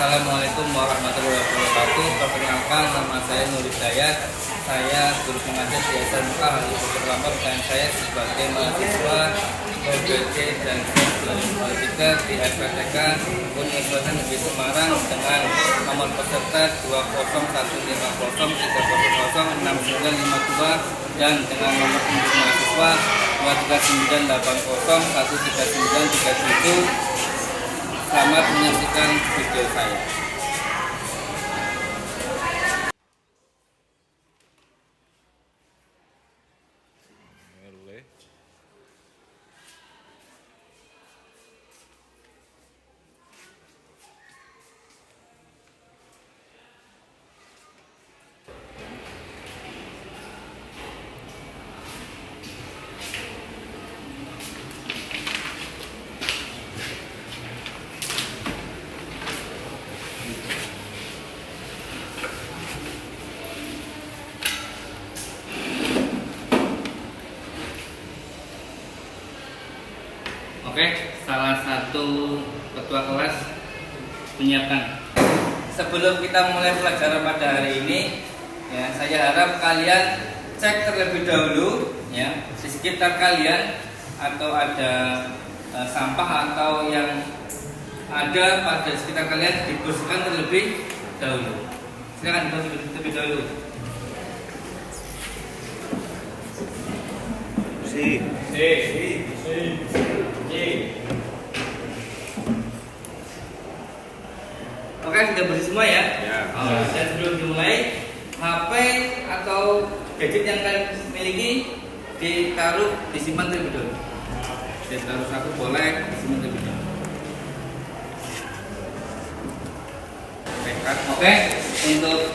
Assalamualaikum warahmatullahi wabarakatuh. Perkenalkan, nama saya Nur Hidayat. Saya guru pengajar di SMK Haji Bukit Lampar dan saya sebagai mahasiswa OBC dan 2023 di FPTK Universitas Negeri Semarang dengan nomor peserta 20150306952 dan dengan nomor induk mahasiswa 23980139337. Selamat menyaksikan video saya. Oke, salah satu ketua kelas menyiapkan. Sebelum kita mulai pelajaran pada hari ini, ya, saya harap kalian cek terlebih dahulu, ya, di sekitar kalian atau ada sampah atau yang ada pada sekitar kalian dibersihkan terlebih dahulu. Silakan dibersihkan terlebih dahulu. Oke, sudah bersih semua ya? Ya. Dan sebelum dimulai, HP atau gadget yang kalian miliki ditaruh, disimpan terlebih dahulu. Ditaruh satu boleh, disimpan terlebih dahulu. Oke, untuk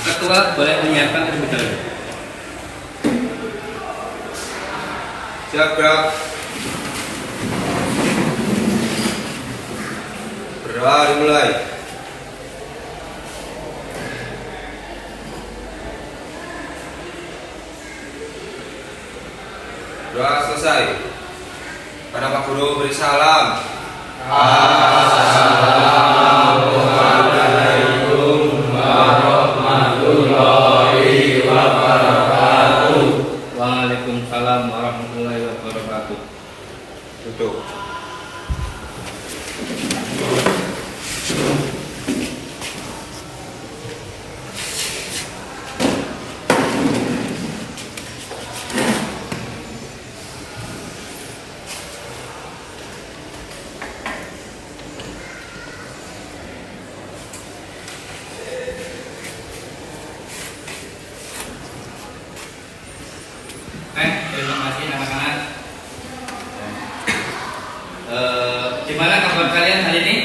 ketua boleh menyiapkan terlebih dahulu. Siap, gerak. Berlari mulai. Doa selesai. Pada Pak Guru beri salam. Assalamualaikum warahmatullahi wabarakatuh. Waalaikumsalam warahmatullahi wabarakatuh. Duduk. Terima kasih anak-anak. Gimana kabar kalian hari ini?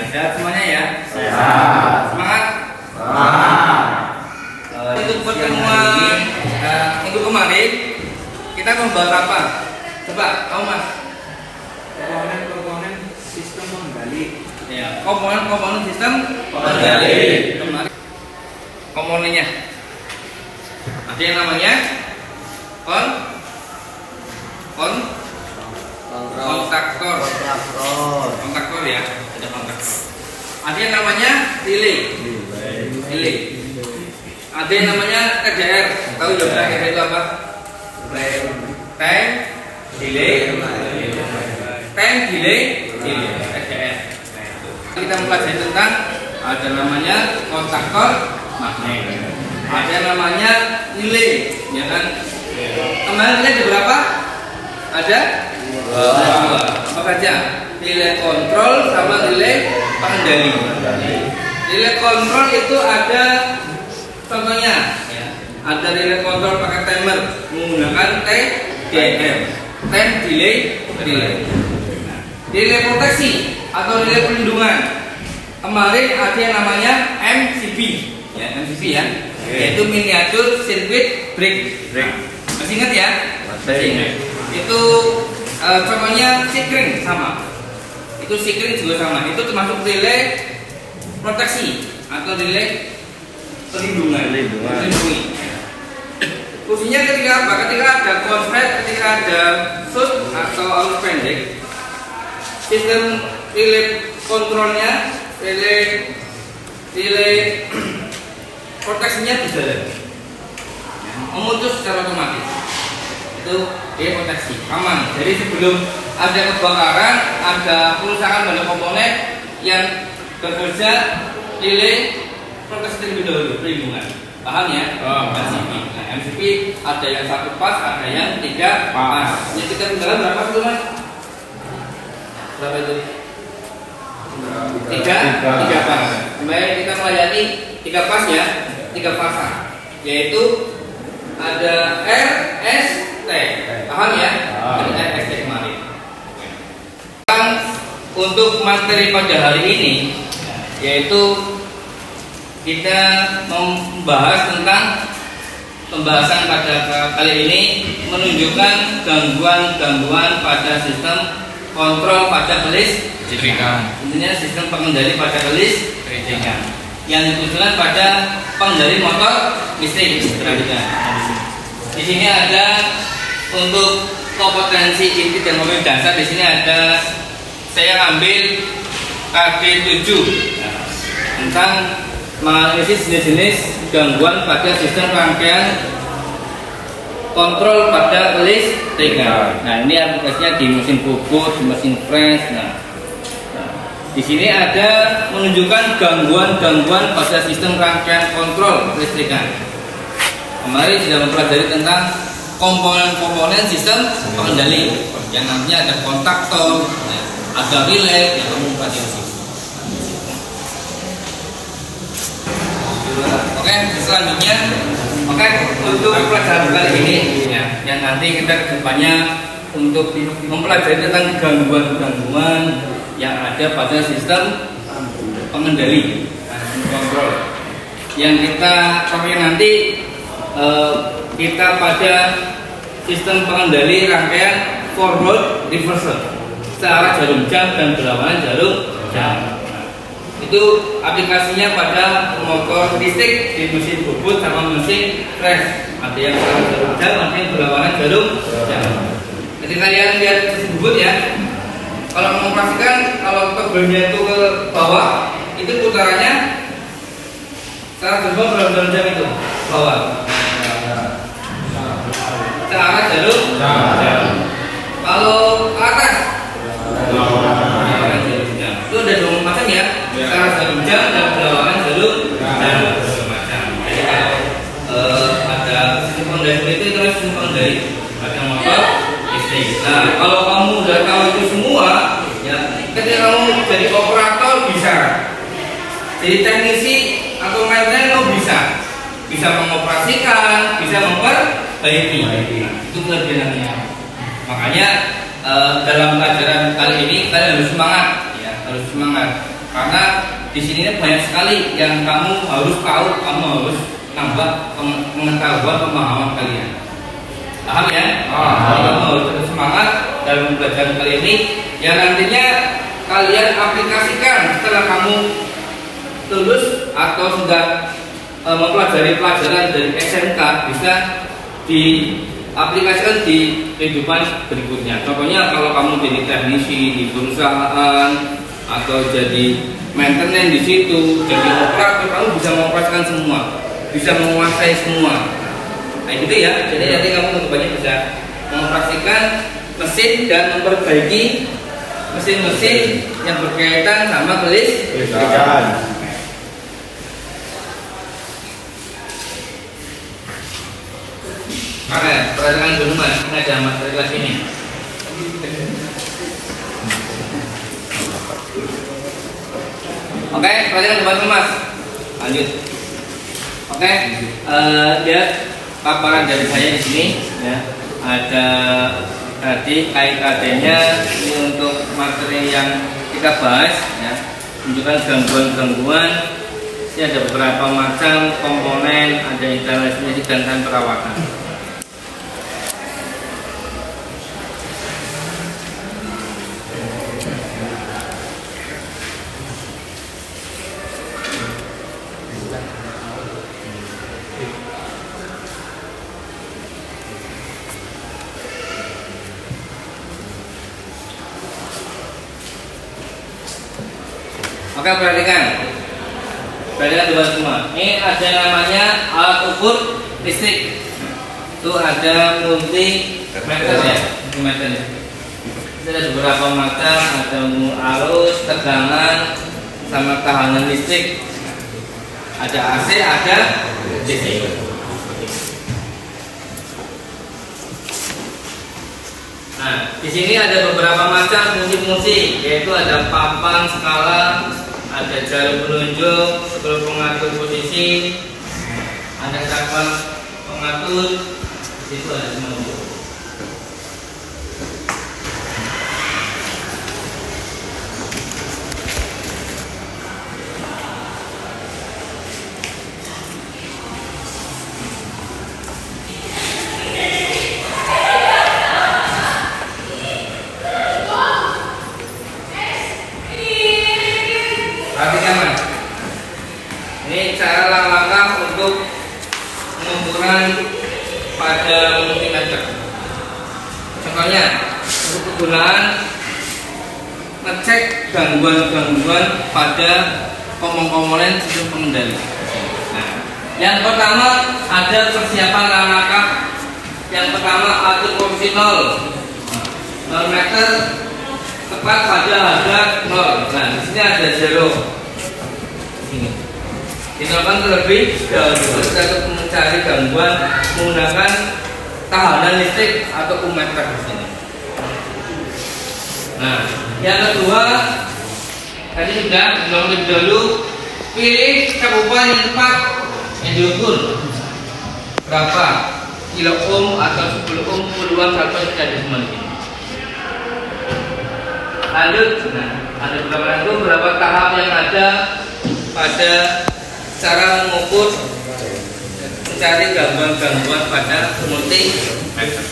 Sehat semuanya ya? Sehat. Semangat? Untuk pertemuan minggu kemarin kita membahas apa? Coba, kamu Mas. Komponen sistem pembalik. Ya, komponen sistem pembalik. Kemarin komponennya ada yang namanya kontaktor ya, ada kontaktor. Ada yang namanya relay. Ada yang namanya TDR. Tahu ya TDR itu apa? Time delay. TDR. Kita mempelajari tentang ada namanya kontaktor magnet. Ada yang namanya relay, ya kan? Kemarin relay ada berapa? Ada? Dua. Apa saja? Relay kontrol sama relay pengendali. Relay kontrol itu ada contohnya, ya. Ada relay kontrol pakai timer menggunakan TDM, time delay. Relay proteksi atau relay perlindungan. Kemarin ada yang namanya MCB, ya, MCB ya. Yaitu miniatur circuit break. Masih ingat ya? Masih ingat. Itu contohnya sikring sama. Itu sikring juga sama. Itu termasuk relay proteksi atau relay perlindungan. Fungsinya ketika apa? Ketika ada konslet, ketika ada shoot atau arus pendek, sistem relay kontrolnya, relay proteksinya berjalan, memutus secara otomatis. Itu dia proteksi, aman. Jadi sebelum ada kebakaran, ada kerusakan pada komponen yang bekerja, relay proteksi terlebih dahulu, perlindungan. Paham ya? MCP. Nah, MCP ada yang 1 pas, ada yang 3 pas. Yang kita tinggal berapa itu mas? Berapa itu? 3 pas. Kemarin kita melayani 3 pas ya, 3 pasang, yaitu ada R, S, T. Paham ya? Ada R, S, T kemarin. Untuk materi pada hari ini, yaitu kita membahas tentang pembahasan pada kali ini menunjukkan gangguan-gangguan pada sistem kontrol pada kelistrikan. Intinya sistem pengendali pada kelistrikan yang ditujukan pada pengendali motor listrik. Di sini ada untuk kompetensi inti dan mobil dasar. Di sini ada saya ambil KD7 tentang menganalisis jenis-jenis gangguan pada sistem rangkaian kontrol pada kelistrikan. Nah, ini aplikasinya di mesin bubut, di mesin fresh. Nah, di sini ada menunjukkan gangguan-gangguan pada sistem rangkaian kontrol kelistrikan. Kemarin sudah mempelajari tentang komponen-komponen sistem pengendali yang nantinya ada kontaktor, ada relay, yang kamu pelajari. Oke, selanjutnya, untuk pelajaran kali ini ya, yang nanti kita kedepannya untuk mempelajari tentang gangguan-gangguan yang ada pada sistem pengendali, kontrol. Yang kita nanti kita pada sistem pengendali rangkaian forward reversal searah jarum jam dan berlawanan jarum jam. Itu aplikasinya pada motor listrik di mesin bubut sama mesin fresh. Ada yang searah jarum jam, ada yang berlawanan jarum jam. Jadi kalian lihat mesin bubut ya. Kalau mengoperasikan, kalau kabelnya itu ke bawah, itu putarannya searah jarum jam itu bawah. Searah jarum jam. Kalau ke atas, itu ada 2 macam ya. Searah jarum jam dan berlawanan jarum jam. Jadi kalau ada sistem pengendali itu namanya sistem pengendali pada motor listrik. Nah, kalau kamu udah tahu itu semua, ya, ketika kamu jadi operator bisa, jadi teknisi atau maintenance kamu bisa mengoperasikan, bisa memperbaiki. Itu kelebihannya. Makanya dalam pelajaran kali ini kalian harus semangat, ya, harus semangat. Karena di sini banyak sekali yang kamu harus tahu, kamu harus nambah pengetahuan, pemahaman kalian. Paham ya? Jadi kamu harus tetap semangat dalam pelajaran kali ini. Yang nantinya kalian aplikasikan setelah kamu lulus atau sudah mempelajari pelajaran dari SMK, bisa diaplikasikan di kehidupan berikutnya. Contohnya kalau kamu jadi teknisi di perusahaan atau jadi maintenance di situ, jadi operator, kamu bisa mengoperasikan semua, bisa menguasai semua. Nah gitu ya. Jadi nanti kamu kedepannya bisa mengoperasikan mesin dan memperbaiki mesin-mesin yang berkaitan sama kelistrikan. Oke, perhatikan dulu mas, ini ada materi kelas ini. Oke, perhatikan dulu mas. Lanjut. Oke, lihat paparan dari saya di sini. Ya, ada tadi KIKD-nya ini untuk materi yang kita bahas. Ya, menunjukkan gangguan-gangguan. Ini ada beberapa macam komponen, ada instalasi dan perawatan. Maka perhatikan dua semua. Ini ada namanya alat ukur listrik. Itu ada multimeter ya, multimeter. Ada beberapa macam, ada arus, tegangan, sama tahanan listrik. Ada AC, ada DC. Nah, di sini ada beberapa macam fungsi-fungsi, yaitu ada papan skala, ada jarum penunjuk, scroll pengatur posisi, ada saklar pengatur, di situ ada semua. Perhatikan mas, ini cara langkah untuk pengukuran pada multimeter. Contohnya untuk kegunaan ngecek gangguan-gangguan pada komponen sistem pengendali. Nah, yang pertama ada persiapan langkah. Yang pertama atur posisi 0 meter tepat pada harga 0. Nah, di sini ada 0. Ini dilakukan terlebih dahulu untuk mencari gangguan menggunakan tahanan listrik atau ummeter di sini. Nah, yang kedua tadi sudah terlebih dahulu pilih cakupan yang tepat yang diukur berapa kilo ohm atau 10 ohm puluhan sampai tidak decimal ini. Lanjut, nah, ada beberapa tahap yang ada pada cara mengukur mencari gangguan-gangguan pada multimeter.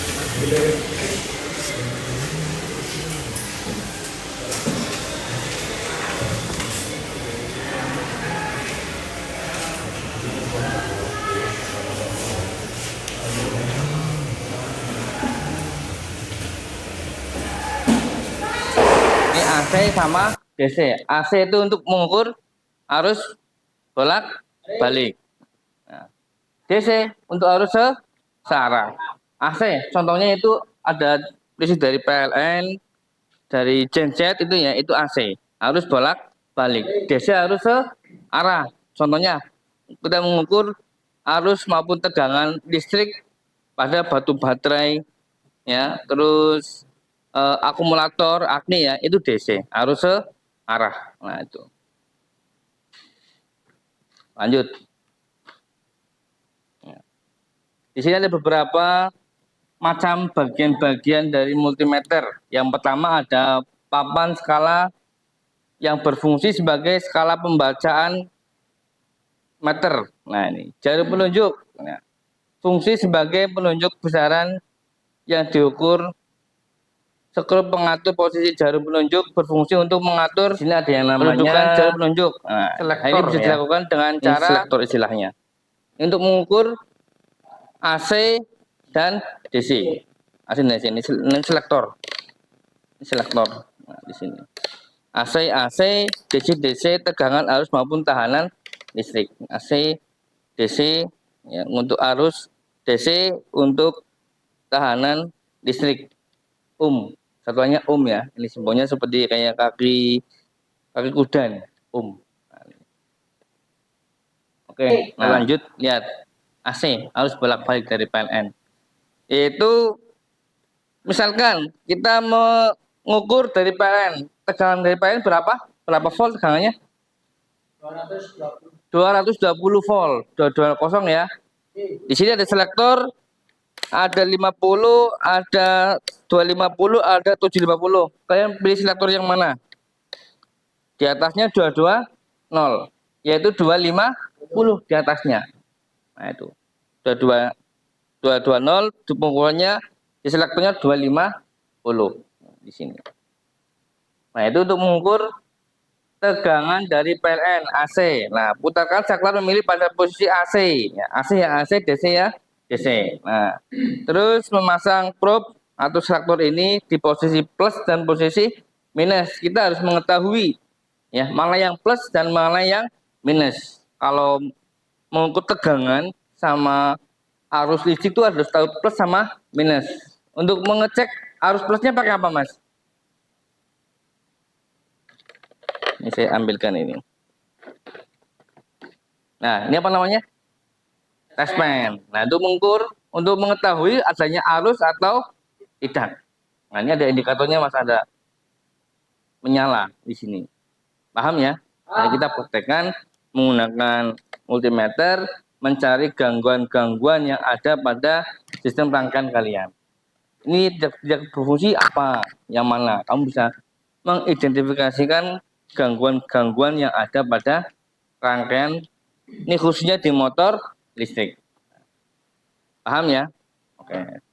Ini AC sama DC. AC itu untuk mengukur arus bolak-balik. Nah, DC untuk arus searah. AC contohnya itu ada listrik dari PLN, dari genset itu ya, itu AC, arus bolak-balik. DC arus searah. Contohnya kita mengukur arus maupun tegangan listrik pada batu baterai ya, terus akumulator akni ya, itu DC, arus searah. Nah, itu. Lanjut. Di sini ada beberapa macam bagian-bagian dari multimeter. Yang pertama ada papan skala yang berfungsi sebagai skala pembacaan meter. Nah, ini jarum penunjuk. Nah, fungsi sebagai penunjuk besaran yang diukur. Scroll pengatur posisi jarum penunjuk berfungsi untuk mengatur. Sini ada yang namanya jarum penunjuk. Nah, ini bisa dilakukan dengan cara selektor istilahnya. Untuk mengukur AC dan DC. AC dan DC ini selektor. Ini selektor. Nah, di sini. AC, DC, tegangan arus maupun tahanan listrik. AC, DC ya, untuk arus, DC untuk tahanan listrik. Satuannya ya, ini simbolnya seperti kayak kaki kuda, Oke, nah lanjut lihat AC harus bolak-balik dari PLN. Itu misalkan kita mengukur dari PLN, tegangan dari PLN berapa volt tegangannya? 220 volt, 220 ya. Di sini ada selektor, ada 50, ada 250, ada 750. Kalian pilih selektor yang mana? Di atasnya 220, yaitu 250 di atasnya. Nah, itu. 220, pengukurannya di selektornya 250 di sini. Nah, itu untuk mengukur tegangan dari PLN AC. Nah, putarkan saklar memilih pada posisi AC. Ya, AC ya AC, DC ya DC. Nah, terus memasang probe atau selektor ini di posisi plus dan posisi minus. Kita harus mengetahui Ya, mana yang plus dan mana yang minus. Kalau mengukur tegangan sama arus listrik itu harus tahu plus sama minus. Untuk mengecek arus plusnya pakai apa, Mas? Ini saya ambilkan ini. Nah, ini apa namanya? Testpen. Nah, itu mengukur untuk mengetahui adanya arus atau tidak. Nah, ini ada indikatornya, Mas, ada menyala di sini. Paham ya? Nah, kita praktekkan menggunakan multimeter mencari gangguan-gangguan yang ada pada sistem rangkaian kalian. Ini tidak berfungsi apa, yang mana? Kamu bisa mengidentifikasikan gangguan-gangguan yang ada pada rangkaian. Ini khususnya di motor listrik. Paham ya? Oke.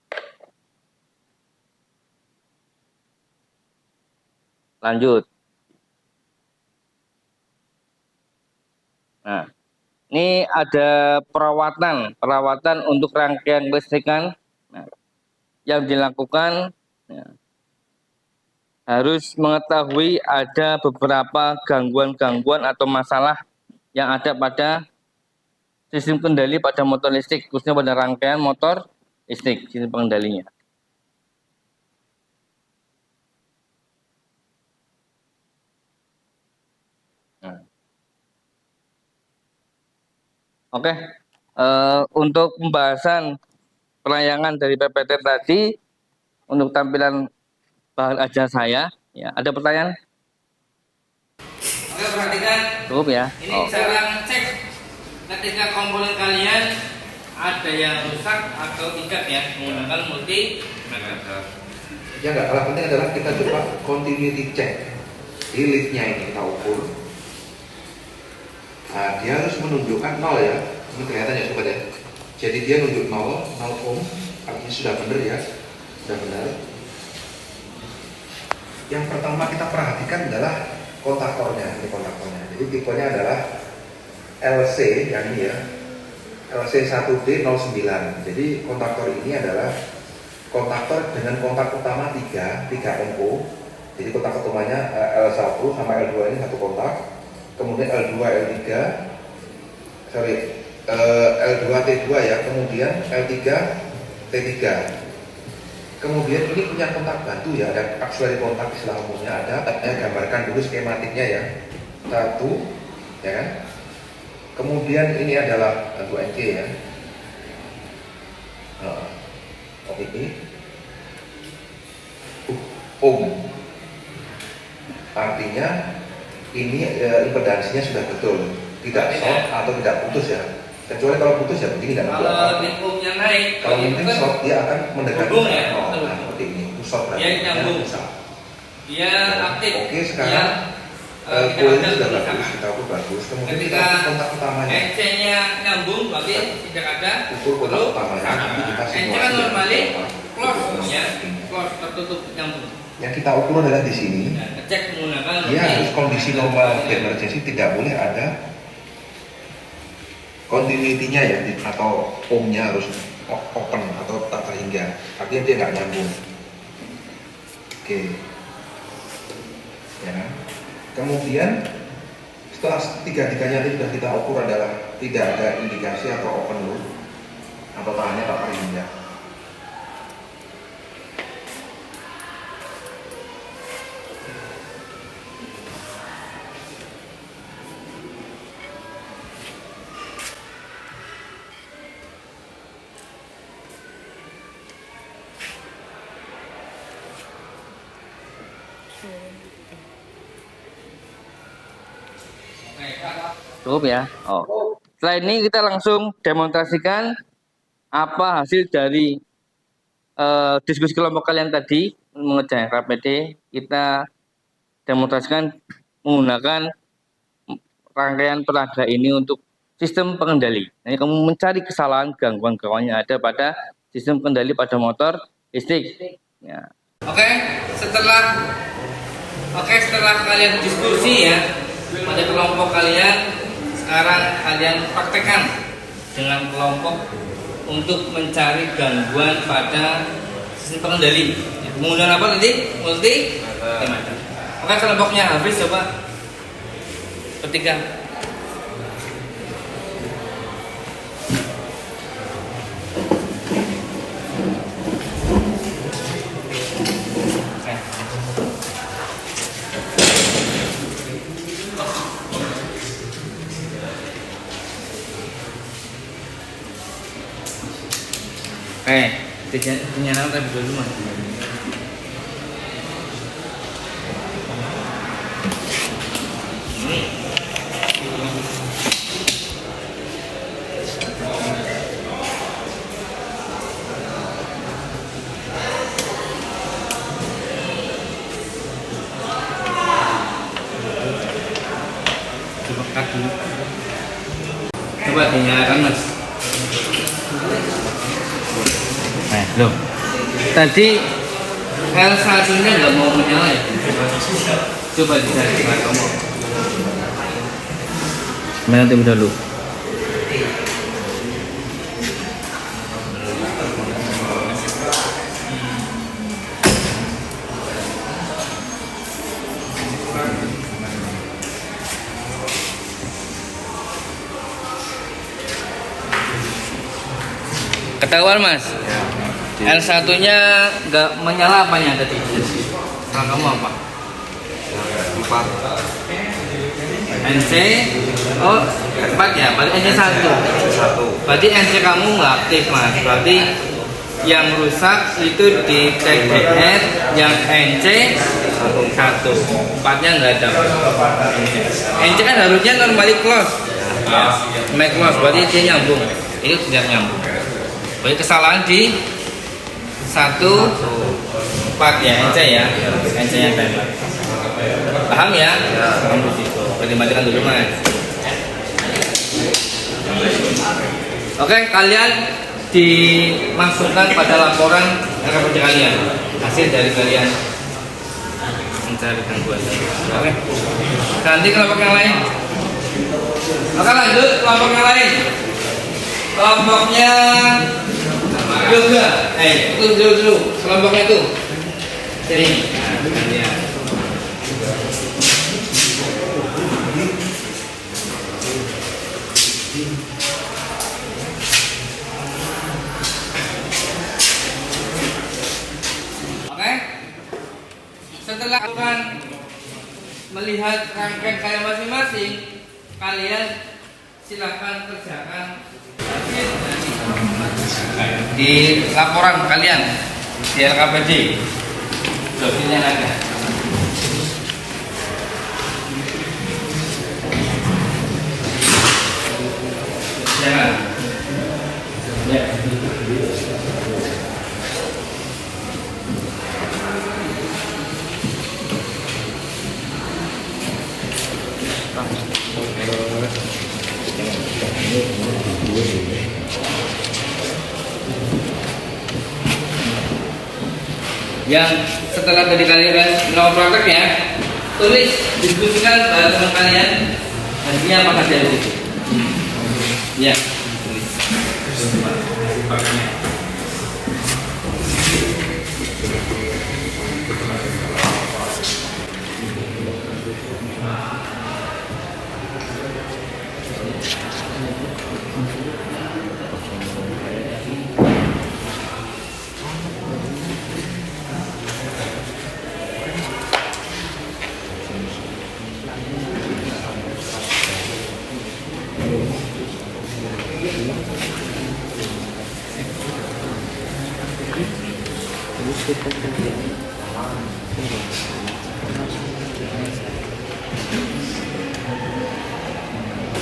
Lanjut. Nah, ini ada perawatan untuk rangkaian listrikan. Nah, yang dilakukan ya, harus mengetahui ada beberapa gangguan-gangguan atau masalah yang ada pada sistem kendali pada motor listrik, khususnya pada rangkaian motor listrik, sistem pengendalinya. Nah. Oke, untuk pembahasan pelayangan dari PPT tadi, untuk tampilan bahan ajar saya, ya ada pertanyaan? Oke, perhatikan. Cukup ya. Ini cara ngecek ketika komponen kalian ada yang rusak atau tidak ya menggunakan multimeter. Yang nggak kalah penting adalah kita coba continuity check di liftnya ini kita ukur. Nah, dia harus menunjukkan 0 ya. Ini kelihatan ya sobat ya. Jadi dia nunjuk 0 ohm, artinya sudah benar ya, sudah benar. Yang pertama kita perhatikan adalah kontaktornya, ini kontaktornya. Jadi tipenya adalah LC yang ini ya, LC1D09. Jadi kontaktor ini adalah kontaktor dengan kontak utama 3 NO. Jadi kontak utamanya L1 sama L2 ini satu kontak. Kemudian L2, L3, L2 T2 ya, kemudian L3 T3. Kemudian ini punya kontak batu ya, ada auxiliary kontak istilah umumnya ada. Saya gambarkan dulu skematiknya ya. Satu, ya kan? Kemudian ini adalah batu NC ya. Ini artinya ini impedansinya sudah betul, tidak short atau tidak putus ya. Kecuali kalau putus ya begini dan kalau lingkupnya naik, kalau mungkin short dia akan mendekati ya, seperti ini. Short berarti dia nyambung, dia aktif. Oke, sekarang koilnya sudah bagus, kita ukur bagus. Kemudian kita ukur kontak utamanya. NC-nya nyambung, berarti tidak ada. Ukur kontak utamanya. Kita NC kan normally close ya, close tertutup nyambung. Yang kita ukur adalah di sini. Ngecek menggunakan Dia harus kondisi normal emergency, tidak boleh ada continuity-nya ya, atau ohmnya harus open atau tak terhingga. Artinya dia nggak nyambung. Oke. Ya. Kemudian setelah tiga-tiganya itu sudah kita ukur adalah tidak ada indikasi atau open loop atau tangannya tak terhingga. Cukup ya. Setelah ini kita langsung demonstrasikan apa hasil dari diskusi kelompok kalian tadi mengerjakan KPD. Kita demonstrasikan menggunakan rangkaian peraga ini untuk sistem pengendali. Nah, kamu mencari kesalahan gangguan-gangguan yang ada pada sistem kendali pada motor listrik. Ya. Setelah kalian diskusi ya pada kelompok kalian, sekarang kalian praktekkan dengan kelompok untuk mencari gangguan pada sistem pengendali. Menggunakan apa tadi? Multimeter. Kelompoknya Hafiz coba Ketiga. Dinyalakan tapi dulu mas. Coba dinyalakan mas. Loh, tadi L1 nya nggak mau menyala ya? Coba dicari kamu. Mana tim dulu? Ketahuan mas? L1 nya nggak menyala apanya tadi? Salah kamu apa? 4. NC, oh 4 ya, berarti NC 1. Berarti NC kamu nggak aktif mas, berarti yang rusak itu di TDR, yang NC 1. 4 nya nggak ada. NC kan harusnya normally close, make close, berarti dia nyambung, itu tidak nyambung. Berarti kesalahan di 1 4 ya, NC ya, NC nya timer. Paham ya? Paham di situ. Berarti matikan dulu mas. Oke, kalian dimasukkan pada laporan RKPD kalian, hasil dari kalian mencari gangguan. Oke. Ganti kelompok yang lain. Oke, lanjut kelompok yang lain. Kelompoknya yoga. Itu dulu. Kelompoknya itu. Sini. Nah, setelah kalian melihat rangkaian kalian masing-masing, kalian silakan kerjakan di laporan kalian di RKPD. Dosennya ada. Jangan. Ya. Yang setelah tadi kalian melakukan praktek ya, tulis, diskusikan pada teman kalian hasilnya apakah dari itu. Ya, tulis.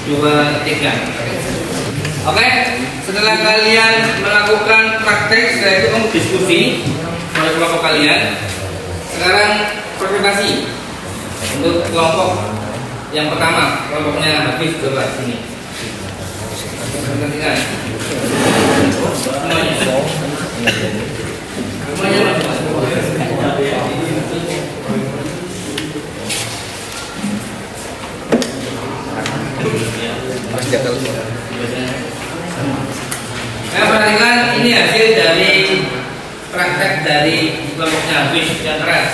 Dua, tiga. Oke, setelah kalian melakukan praktek, setelah itu kamu diskusi pada kelompok kalian. Sekarang presentasi untuk kelompok yang pertama, kelompoknya habis coba sini. Presentasikan semuanya. Semuanya perhatikan ini hasil dari praktek dari kelompoknya habis yang keras.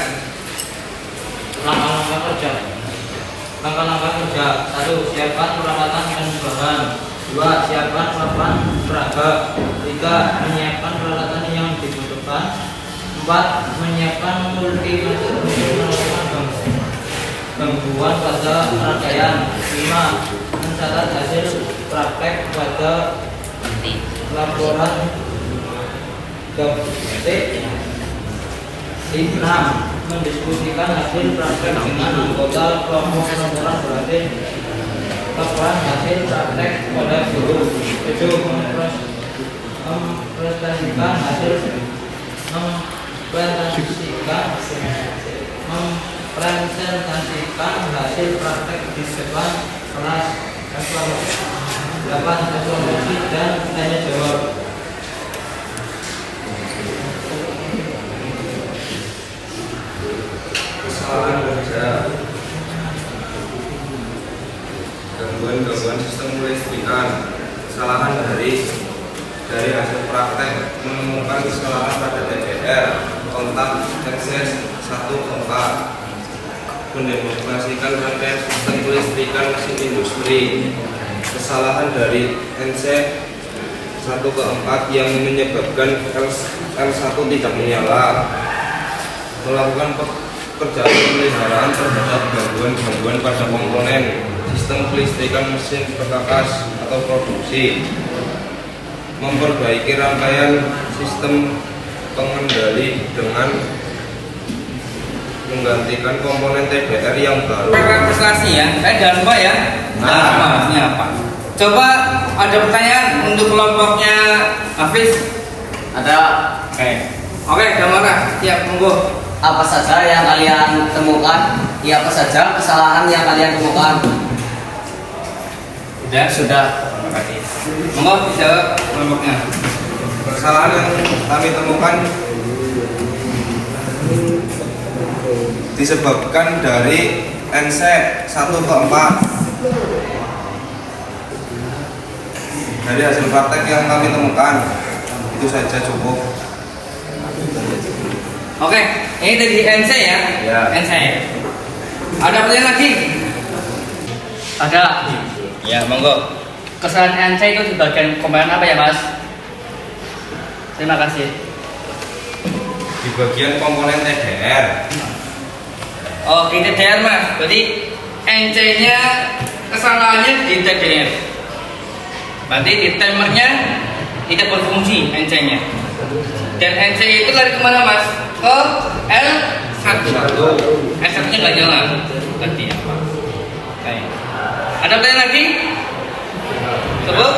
Langkah-langkah kerja: 1. Siapkan peralatan dan bahan. 2. Siapkan papan peraga. 3. Menyiapkan peralatan yang dibutuhkan. 4. Menyiapkan multimeter untuk melakukan gangguan pada rangkaian. 5. Mencatat hasil praktek pada laporan gaptek. 6. Mendiskusikan hasil praktek dengan anggota kelompok laporan berhasil laporan hasil praktek pada guru. 7. Mempresentasikan hasil praktek di depan kelas. 8. Evaluasi dan tanya jawab. Kesalahan kerja, gangguan sistem kelistrikan, kesalahan dari hasil praktek menemukan kesalahan pada TDR, kontak akses 1/4, mendemonstrasikan rangkaian sistem kelistrikan mesin industri, kesalahan dari NC 1/4 yang menyebabkan L1 tidak menyala, melakukan pekerjaan pemeliharaan terhadap gangguan pada komponen sistem kelistrikan mesin perkakas atau produksi, memperbaiki rangkaian sistem pengendali dengan menggantikan komponen TDR yang baru. Prestasi ya, jangan lupa ya. Ini apa? Coba ada pertanyaan untuk kelompoknya Hafiz? Ada. Oke, Damara, siap, monggo. Apa saja yang kalian temukan? Ya, apa saja kesalahan yang kalian temukan? Sudah. Terima kasih. Monggo dijawab kelompoknya. Kesalahan yang kami temukan disebabkan dari NC 1/4. Dari hasil praktek yang kami temukan, itu saja cukup. Oke, ini dari NC ya? Ya. NC. Ada pertanyaan lagi? Ada. Ya, monggo. Kesalahan NC itu di bagian komponen apa ya, Mas? Terima kasih. Di bagian komponen TDR. Oh, di TDR Mas. Berarti NC-nya kesalahannya di TDR. Berarti di timernya tidak berfungsi NC-nya. Dan NC itu lari kemana Mas? Ke L1. L1-nya nggak nyala. Berarti apa? Oke. Ada pertanyaan lagi? Cukup?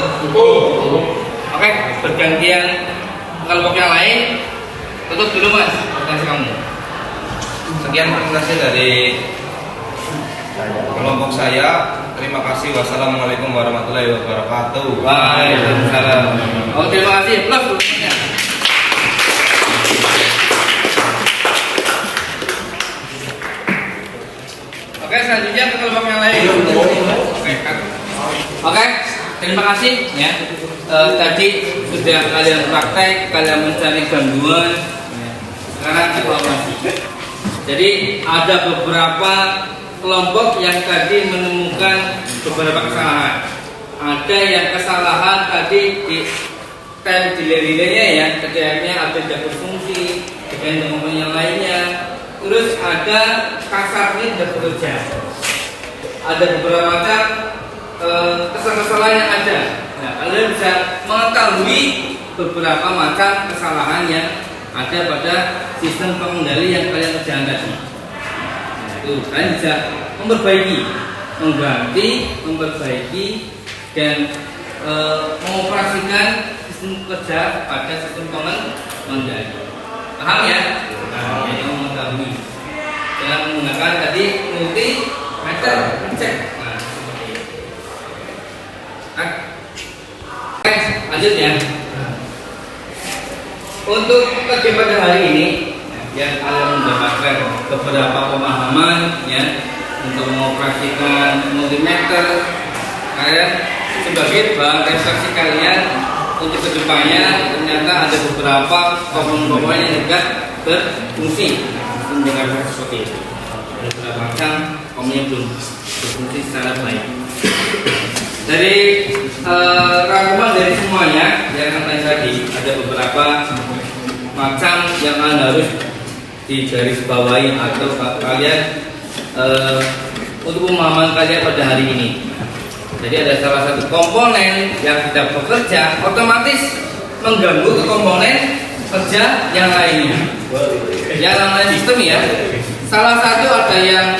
Oke, bergantian kelompok yang lain. Tutup dulu Mas, presentasi kamu. Sekian presentasi dari kelompok saya. Terima kasih. Wassalamualaikum warahmatullahi wabarakatuh. Waalaikumsalam. Oh, terima kasih. Plus grupnya. Oke, selanjutnya ke kelompok yang lain. Oke, terima kasih ya. Tadi sudah kalian praktek, kalian mencari gangguan. Sekarang evaluasi. Jadi ada beberapa kelompok yang tadi menemukan beberapa kesalahan. Ada yang kesalahan tadi di time delay-nya ya, TDR-nya ada tidak berfungsi dengan komponen yang lainnya. Terus ada kasarnya tidak bekerja. Ada beberapa macam kesalahan yang ada. Nah, kalian bisa mengetahui beberapa macam kesalahan yang ada pada sistem pengendali yang kalian kerjakan tadi. Itu kalian bisa memperbaiki, mengganti, memperbaiki dan mengoperasikan sistem kerja pada sistem pengendali. Paham ya? Nah, yang mengetahui dengan menggunakan tadi multimeter ngecek. Nah, seperti itu. Oke, lanjut ya. Untuk kerja pada hari ini yang kalian mendapatkan beberapa pemahaman ya untuk mengoperasikan multimeter, kalian sebagai bahan refleksi kalian untuk kedepannya ternyata ada beberapa komponen yang tidak berfungsi mendengar seperti itu. Ada beberapa macam komponen belum berfungsi secara baik. Dari rangkuman dari semuanya yang tadi ada beberapa macam yang harus digarisbawahi atau kalian untuk pemahaman kalian pada hari ini. Jadi ada salah satu komponen yang tidak bekerja otomatis mengganggu ke komponen kerja yang lainnya. Yang namanya sistem ya. Salah satu ada yang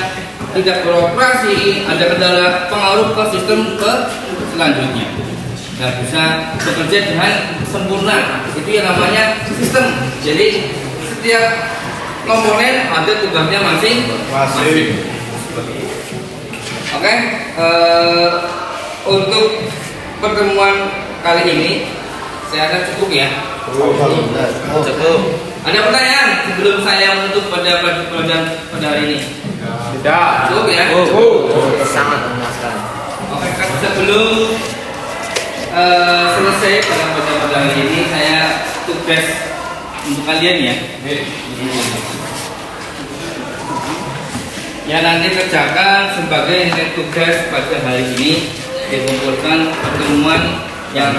tidak beroperasi, ada kendala pengaruh ke sistem ke selanjutnya. Nggak bisa bekerja dengan sempurna. Itu yang namanya sistem. Jadi setiap komponen ada tugasnya masing-masing. Oke, untuk pertemuan kali ini saya rasa cukup ya. Cukup. Ada pertanyaan sebelum saya menutup pada hari ini? Tidak. Cukup ya? Sangat memuaskan. Oke, sebelum selesai pada hari ini saya tugas untuk kalian ya. Ya nanti kerjakan sebagai nilai tugas pada hari ini dikumpulkan pertemuan yang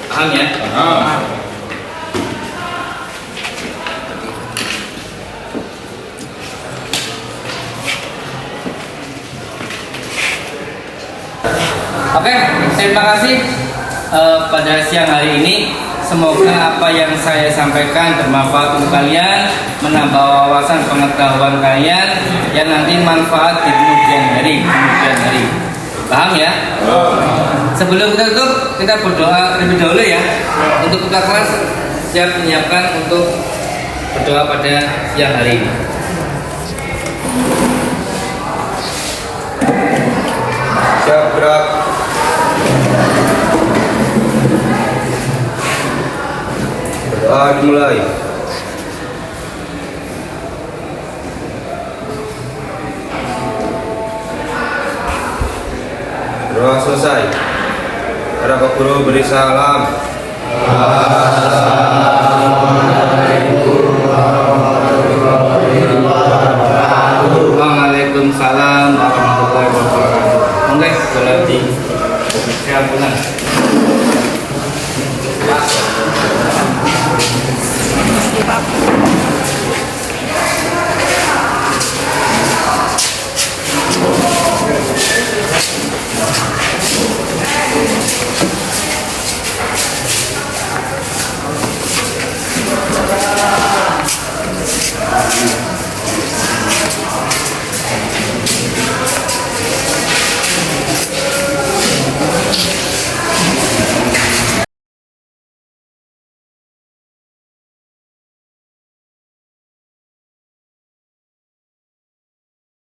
paham ya? Oke, terima kasih pada siang hari ini. Semoga apa yang saya sampaikan bermanfaat untuk kalian, menambah wawasan pengetahuan kalian, yang nanti manfaat di kemudian hari. Paham ya? Sebelum kita tutup, kita berdoa terlebih dahulu ya. Untuk kita kelas siap menyiapkan untuk berdoa pada siang hari ini. Siap gerak. Berdoa dimulai. Doa selesai. Para Pak Guru beri salam. Waalaikumsalam warahmatullahi wabarakatuh. Oke, berarti saya pulang.